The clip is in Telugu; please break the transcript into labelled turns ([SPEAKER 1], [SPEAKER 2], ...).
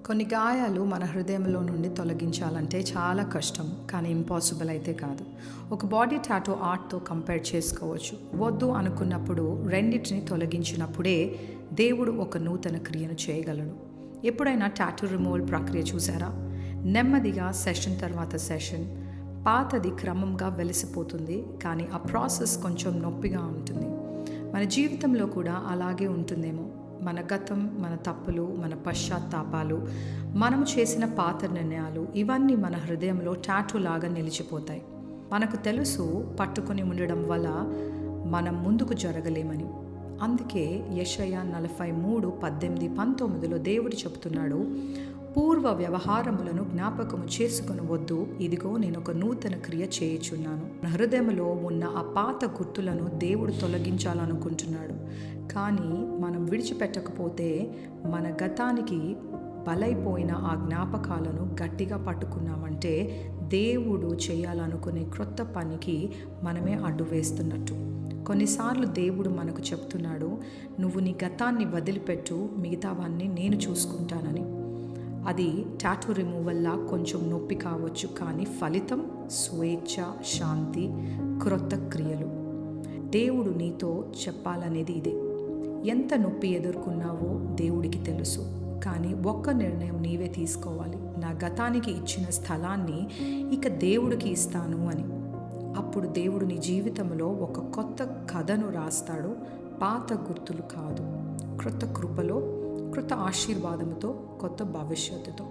[SPEAKER 1] కొన్ని గాయాలు మన హృదయంలో నుండి తొలగించాలంటే చాలా కష్టం, కానీ ఇంపాసిబుల్ అయితే కాదు. ఒక బాడీ టాటూ ఆర్ట్తో కంపేర్ చేసుకోవచ్చు. వద్దు అనుకున్నప్పుడు రెండింటిని తొలగించినప్పుడే దేవుడు ఒక నూతన క్రియను చేయగలడు. ఎప్పుడైనా టాటూ రిమూవల్ ప్రక్రియ చూసారా? నెమ్మదిగా సెషన్ తర్వాత సెషన్ పాతది క్రమంగా వెలిసిపోతుంది, కానీ ఆ ప్రాసెస్ కొంచెం నొప్పిగా ఉంటుంది. మన జీవితంలో కూడా అలాగే ఉంటుందేమో. మన గతం, మన తప్పులు, మన పశ్చాత్తాపాలు, మనము చేసిన పాత నిర్ణయాలు ఇవన్నీ మన హృదయంలో టాటూ లాగా నిలిచిపోతాయి. మనకు తెలుసు పట్టుకొని ఉండడం వల్ల మనం ముందుకు జరగలేమని. అందుకే యెషయా 43:18-19 దేవుడు చెబుతున్నాడు, పూర్వ వ్యవహారములను జ్ఞాపకము చేసుకొని వద్దు, ఇదిగో నేను ఒక నూతన క్రియ చేయుచున్నాను. హృదయంలో ఉన్న ఆ పాత గుర్తులను దేవుడు తొలగించాలనుకుంటున్నాడు. కానీ మనం విడిచిపెట్టకపోతే మన గతానికి బలైపోయిన ఆ జ్ఞాపకాలను గట్టిగా పట్టుకున్నామంటే దేవుడు చేయాలనుకునే క్రొత్త పనికి మనమే అడ్డు వేస్తున్నట్టు. కొన్నిసార్లు దేవుడు మనకు చెప్తున్నాడు, నువ్వు నీ గతాన్ని వదిలిపెట్టు, మిగతావన్నీ నేను చూసుకుంటానని. అది టాటూ రిమూవల్లా కొంచెం నొప్పి కావచ్చు, కానీ ఫలితం స్వేచ్ఛ, శాంతి, క్రొత్త క్రియలు. దేవుడు నీతో చెప్పాలనేది ఇదే. ఎంత నొప్పి ఎదుర్కొన్నావో దేవుడికి తెలుసు, కానీ ఒక్క నిర్ణయం నీవే తీసుకోవాలి. నా గతానికి ఇచ్చిన స్థలాన్ని ఇక దేవుడికి ఇస్తాను అని. అప్పుడు దేవుడు నీ జీవితంలో ఒక కొత్త కథను రాస్తాడు. పాత గుర్తులు కాదు, క్రొత్త కృపలో, కృత ఆశీర్వాదముతో, కొత్త భవిష్యత్తుతో.